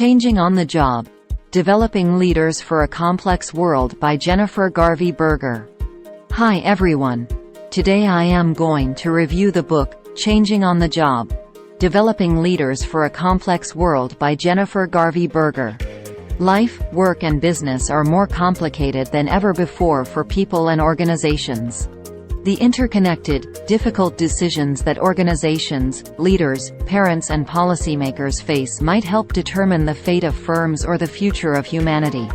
Changing on the Job: Developing Leaders for a Complex World by Garvey Berger. Hi everyone. Today I am going to review the book, Changing on the Job: Developing Leaders for a Complex World by Garvey Berger. Life, work and business are more complicated than ever before for people and organizations. The interconnected, difficult decisions that organizations, leaders, parents and policymakers face might help determine the fate of firms or the future of humanity.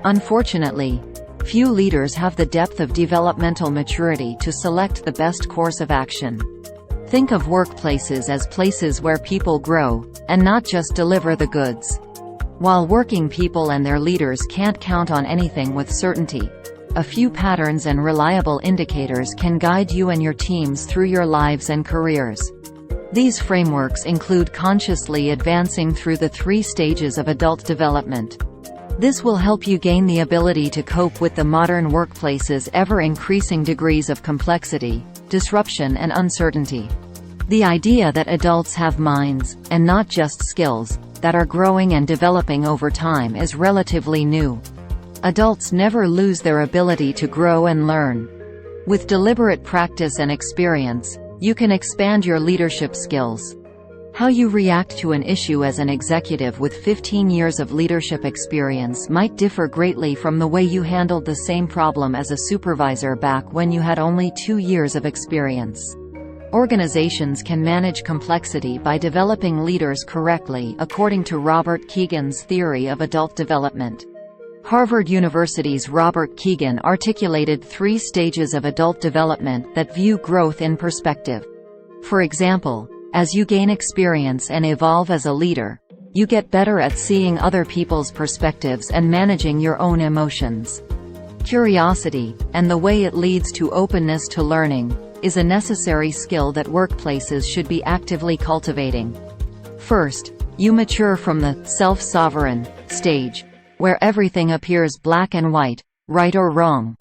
Unfortunately, few leaders have the depth of developmental maturity to select the best course of action. Think of workplaces as places where people grow, and not just deliver the goods. While working people and their leaders can't count on anything with certainty, a few patterns and reliable indicators can guide you and your teams through your lives and careers. These frameworks include consciously advancing through the 3 stages of adult development. This will help you gain the ability to cope with the modern workplace's ever-increasing degrees of complexity, disruption and uncertainty. The idea that adults have minds, and not just skills, that are growing and developing over time is relatively new. Adults never lose their ability to grow and learn. With deliberate practice and experience, you can expand your leadership skills. How you react to an issue as an executive with 15 years of leadership experience might differ greatly from the way you handled the same problem as a supervisor back when you had only 2 years of experience. Organizations can manage complexity by developing leaders correctly, according to Robert Kegan's theory of adult development. Harvard University's Robert Kegan articulated 3 stages of adult development that view growth in perspective. For example, as you gain experience and evolve as a leader, you get better at seeing other people's perspectives and managing your own emotions. Curiosity, and the way it leads to openness to learning, is a necessary skill that workplaces should be actively cultivating. First, you mature from the self-sovereign stage, where everything appears black and white, right or wrong.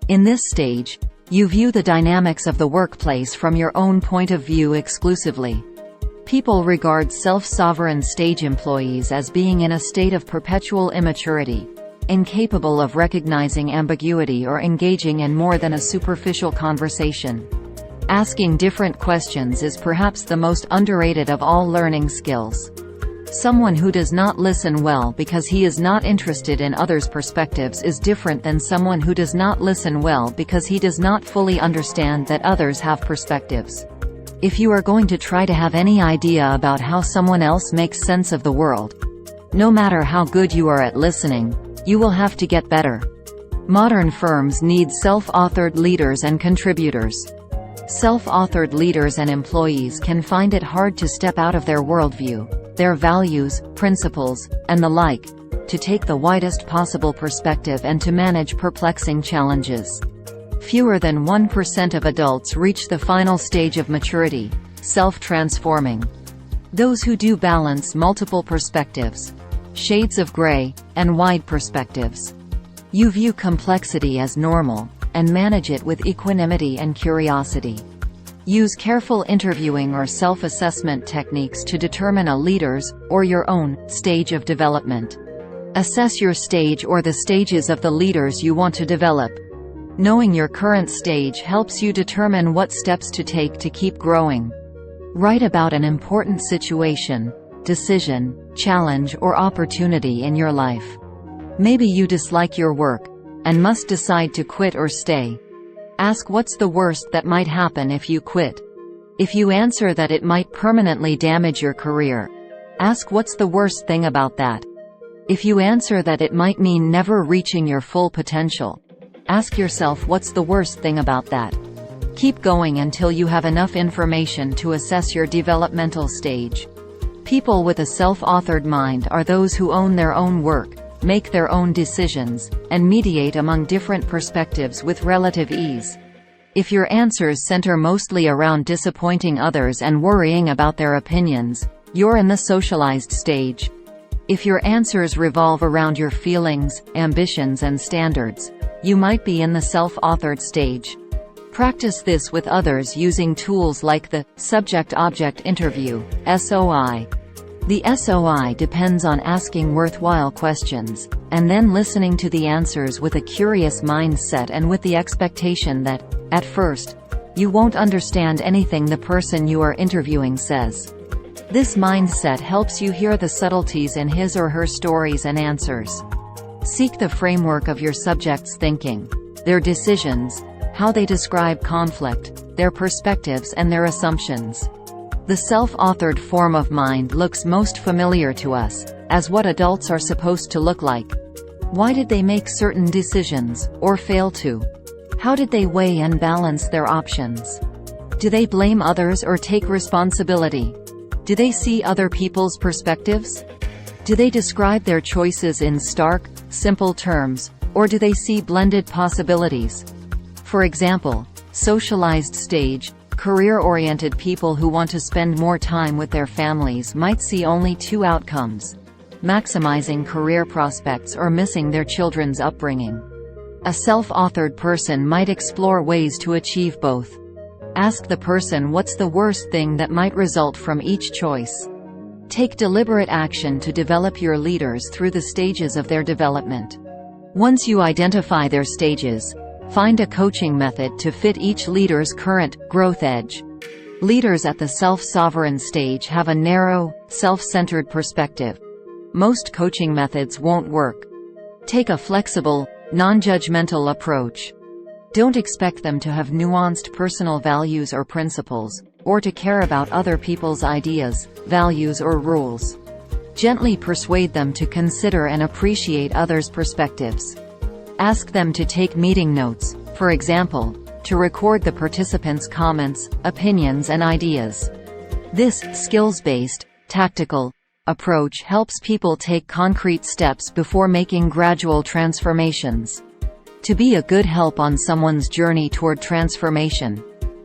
In this stage, you view the dynamics of the workplace from your own point of view exclusively. People regard self-sovereign stage employees as being in a state of perpetual immaturity, incapable of recognizing ambiguity or engaging in more than a superficial conversation. Asking different questions is perhaps the most underrated of all learning skills. Someone who does not listen well because he is not interested in others' perspectives is different than someone who does not listen well because he does not fully understand that others have perspectives. If you are going to try to have any idea about how someone else makes sense of the world, no matter how good you are at listening, you will have to get better. Modern firms need self-authored leaders and contributors. Self-authored leaders and employees can find it hard to step out of their worldview, their values, principles, and the like, to take the widest possible perspective and to manage perplexing challenges. Fewer than 1% of adults reach the final stage of maturity, self-transforming. Those who do balance multiple perspectives, shades of gray, and wide perspectives. You view complexity as normal, and manage it with equanimity and curiosity. Use careful interviewing or self-assessment techniques to determine a leader's, or your own, stage of development. Assess your stage or the stages of the leaders you want to develop. Knowing your current stage helps you determine what steps to take to keep growing. Write about an important situation, decision, challenge or opportunity in your life. Maybe you dislike your work, and must decide to quit or stay. Ask what's the worst that might happen if you quit. If you answer that it might permanently damage your career, ask what's the worst thing about that. If you answer that it might mean never reaching your full potential, ask yourself what's the worst thing about that. Keep going until you have enough information to assess your developmental stage. People with a self-authored mind are those who own their own work, make their own decisions, and mediate among different perspectives with relative ease. If your answers center mostly around disappointing others and worrying about their opinions, you're in the socialized stage. If your answers revolve around your feelings, ambitions and standards, you might be in the self-authored stage. Practice this with others using tools like the Subject-Object Interview (SOI). The SOI depends on asking worthwhile questions, and then listening to the answers with a curious mindset and with the expectation that, at first, you won't understand anything the person you are interviewing says. This mindset helps you hear the subtleties in his or her stories and answers. Seek the framework of your subject's thinking, their decisions, how they describe conflict, their perspectives and their assumptions. The self-authored form of mind looks most familiar to us, as what adults are supposed to look like. Why did they make certain decisions, or fail to? How did they weigh and balance their options? Do they blame others or take responsibility? Do they see other people's perspectives? Do they describe their choices in stark, simple terms, or do they see blended possibilities? For example, socialized stage, career-oriented people who want to spend more time with their families might see only two outcomes: maximizing career prospects or missing their children's upbringing. A self-authored person might explore ways to achieve both. Ask the person what's the worst thing that might result from each choice. Take deliberate action to develop your leaders through the stages of their development. Once you identify their stages, find a coaching method to fit each leader's current growth edge. Leaders at the self-sovereign stage have a narrow, self-centered perspective. Most coaching methods won't work. Take a flexible, non-judgmental approach. Don't expect them to have nuanced personal values or principles, or to care about other people's ideas, values or rules. Gently persuade them to consider and appreciate others' perspectives. Ask them to take meeting notes, for example, to record the participants' comments, opinions and ideas. This skills-based, tactical approach helps people take concrete steps before making gradual transformations. To be a good help on someone's journey toward transformation,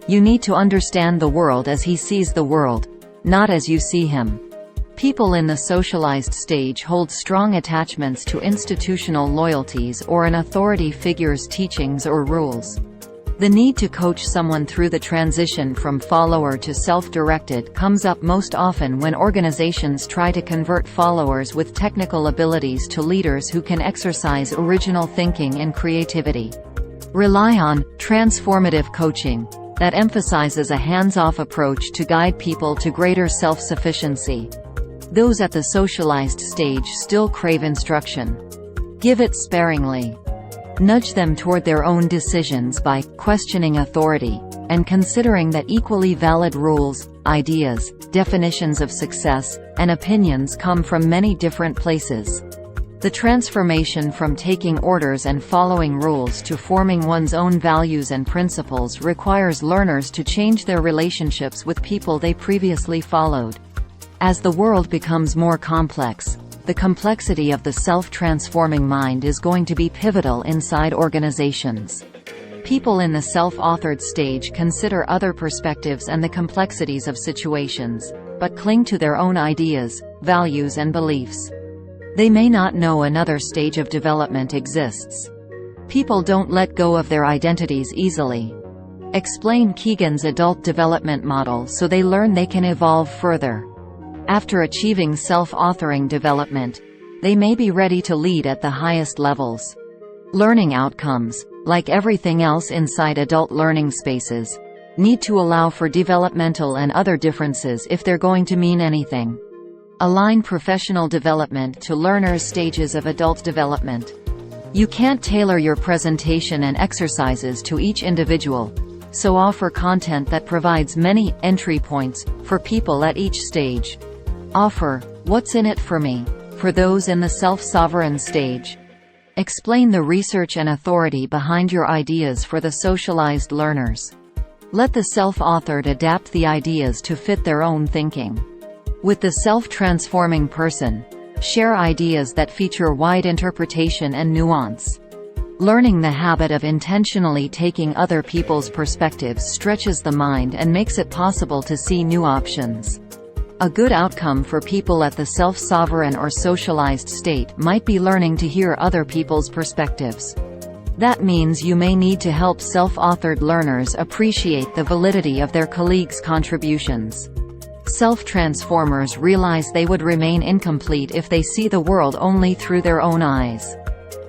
you need to understand the world as he sees the world, not as you see him. People in the socialized stage hold strong attachments to institutional loyalties or an authority figure's teachings or rules. The need to coach someone through the transition from follower to self-directed comes up most often when organizations try to convert followers with technical abilities to leaders who can exercise original thinking and creativity. Rely on transformative coaching that emphasizes a hands-off approach to guide people to greater self-sufficiency. Those at the socialized stage still crave instruction. Give it sparingly. Nudge them toward their own decisions by questioning authority, and considering that equally valid rules, ideas, definitions of success, and opinions come from many different places. The transformation from taking orders and following rules to forming one's own values and principles requires learners to change their relationships with people they previously followed. As the world becomes more complex, the complexity of the self-transforming mind is going to be pivotal inside organizations. People in the self-authored stage consider other perspectives and the complexities of situations, but cling to their own ideas, values and beliefs. They may not know another stage of development exists. People don't let go of their identities easily. Explain Keegan's adult development model so they learn they can evolve further. After achieving self-authoring development, they may be ready to lead at the highest levels. Learning outcomes, like everything else inside adult learning spaces, need to allow for developmental and other differences if they're going to mean anything. Align professional development to learners' stages of adult development. You can't tailor your presentation and exercises to each individual, so offer content that provides many entry points for people at each stage. Offer, "What's in it for me?" for those in the self-sovereign stage. Explain the research and authority behind your ideas for the socialized learners. Let the self-authored adapt the ideas to fit their own thinking. With the self-transforming person, share ideas that feature wide interpretation and nuance. Learning the habit of intentionally taking other people's perspectives stretches the mind and makes it possible to see new options. A good outcome for people at the self-sovereign or socialized state might be learning to hear other people's perspectives. That means you may need to help self-authored learners appreciate the validity of their colleagues' contributions. Self-transformers realize they would remain incomplete if they see the world only through their own eyes.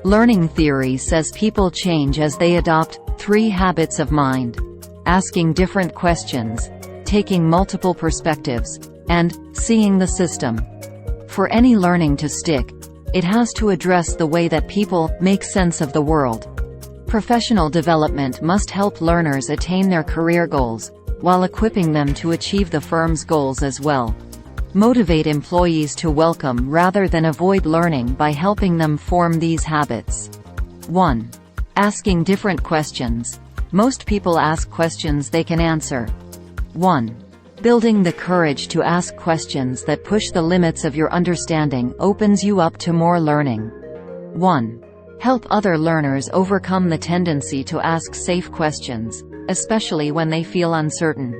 Learning theory says people change as they adopt 3 habits of mind: asking different questions, taking multiple perspectives, and seeing the system. For any learning to stick, it has to address the way that people make sense of the world. Professional development must help learners attain their career goals, while equipping them to achieve the firm's goals as well. Motivate employees to welcome rather than avoid learning by helping them form these habits. 1. Asking different questions. Most people ask questions they can answer. 1. Building the courage to ask questions that push the limits of your understanding opens you up to more learning. 1. Help other learners overcome the tendency to ask safe questions, especially when they feel uncertain.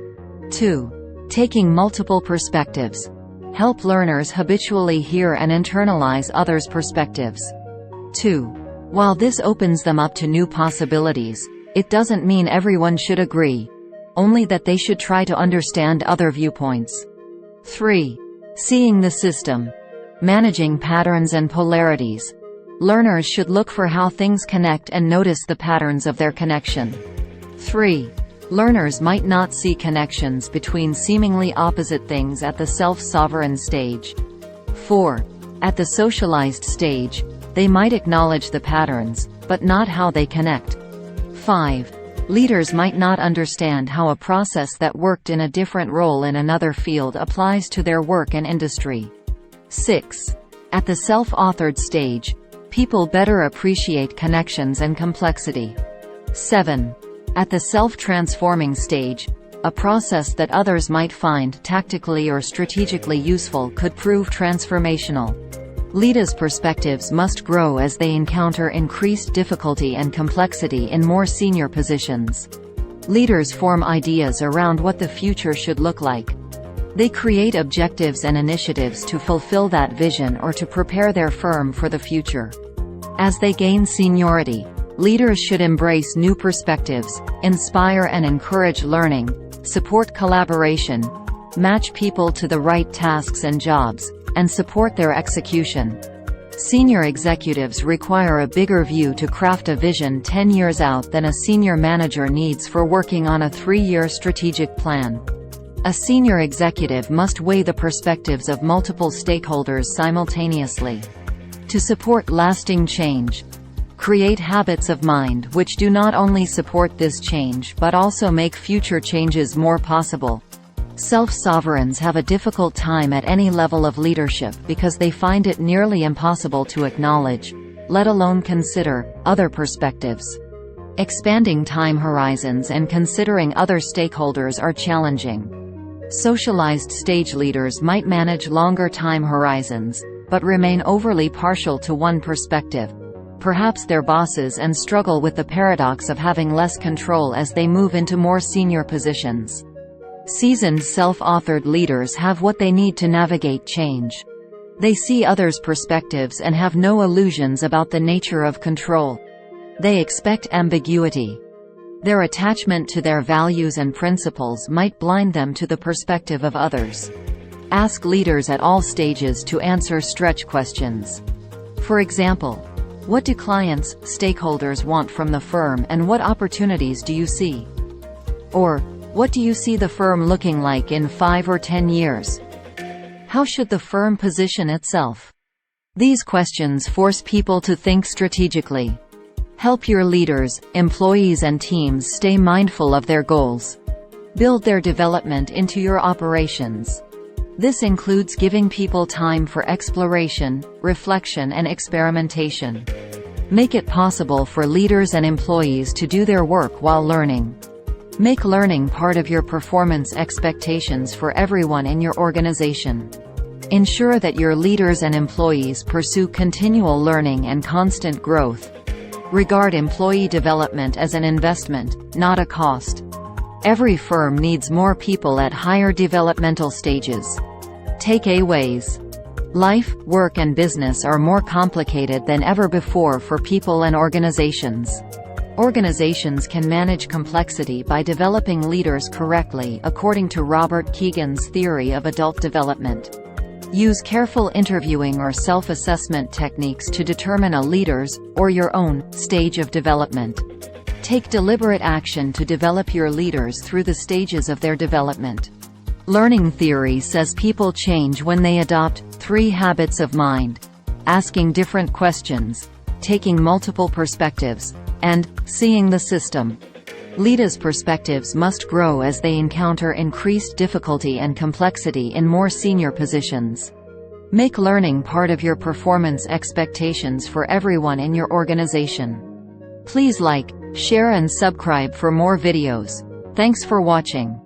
2. Taking multiple perspectives. Help learners habitually hear and internalize others' perspectives. 2. While this opens them up to new possibilities, it doesn't mean everyone should agree, only that they should try to understand other viewpoints. 3. Seeing the system. Managing patterns and polarities. Learners should look for how things connect and notice the patterns of their connection. 3. Learners might not see connections between seemingly opposite things at the self-sovereign stage. 4. At the socialized stage, they might acknowledge the patterns, but not how they connect. 5. Leaders might not understand how a process that worked in a different role in another field applies to their work and industry. 6. At the self-authored stage, people better appreciate connections and complexity. 7. At the self-transforming stage, a process that others might find tactically or strategically useful could prove transformational. Leaders' perspectives must grow as they encounter increased difficulty and complexity in more senior positions. Leaders form ideas around what the future should look like. They create objectives and initiatives to fulfill that vision or to prepare their firm for the future. As they gain seniority, leaders should embrace new perspectives, inspire and encourage learning, support collaboration, match people to the right tasks and jobs, and support their execution. Senior executives require a bigger view to craft a vision 10 years out than a senior manager needs for working on a 3-year strategic plan. A senior executive must weigh the perspectives of multiple stakeholders simultaneously. To support lasting change, create habits of mind which do not only support this change but also make future changes more possible. Self-sovereigns have a difficult time at any level of leadership because they find it nearly impossible to acknowledge, let alone consider, other perspectives. Expanding time horizons and considering other stakeholders are challenging. Socialized stage leaders might manage longer time horizons, but remain overly partial to one perspective, perhaps their bosses, and struggle with the paradox of having less control as they move into more senior positions. Seasoned self-authored leaders have what they need to navigate change. They see others' perspectives and have no illusions about the nature of control. They expect ambiguity. Their attachment to their values and principles might blind them to the perspective of others. Ask leaders at all stages to answer stretch questions. For example, what do clients, stakeholders want from the firm, and what opportunities do you see? Or, what do you see the firm looking like in 5 or 10 years? How should the firm position itself? These questions force people to think strategically. Help your leaders, employees and teams stay mindful of their goals. Build their development into your operations. This includes giving people time for exploration, reflection and experimentation. Make it possible for leaders and employees to do their work while learning. Make learning part of your performance expectations for everyone in your organization. Ensure that your leaders and employees pursue continual learning and constant growth. Regard employee development as an investment, not a cost. Every firm needs more people at higher developmental stages. Takeaways. Life, work and business are more complicated than ever before for people and organizations. Organizations can manage complexity by developing leaders correctly, according to Robert Kegan's theory of adult development. Use careful interviewing or self-assessment techniques to determine a leader's, or your own, stage of development. Take deliberate action to develop your leaders through the stages of their development. Learning theory says people change when they adopt 3 habits of mind: asking different questions, taking multiple perspectives, and seeing the system. Leaders' perspectives must grow as they encounter increased difficulty and complexity in more senior positions. Make learning part of your performance expectations for everyone in your organization. Please like, share and subscribe for more videos. Thanks for watching.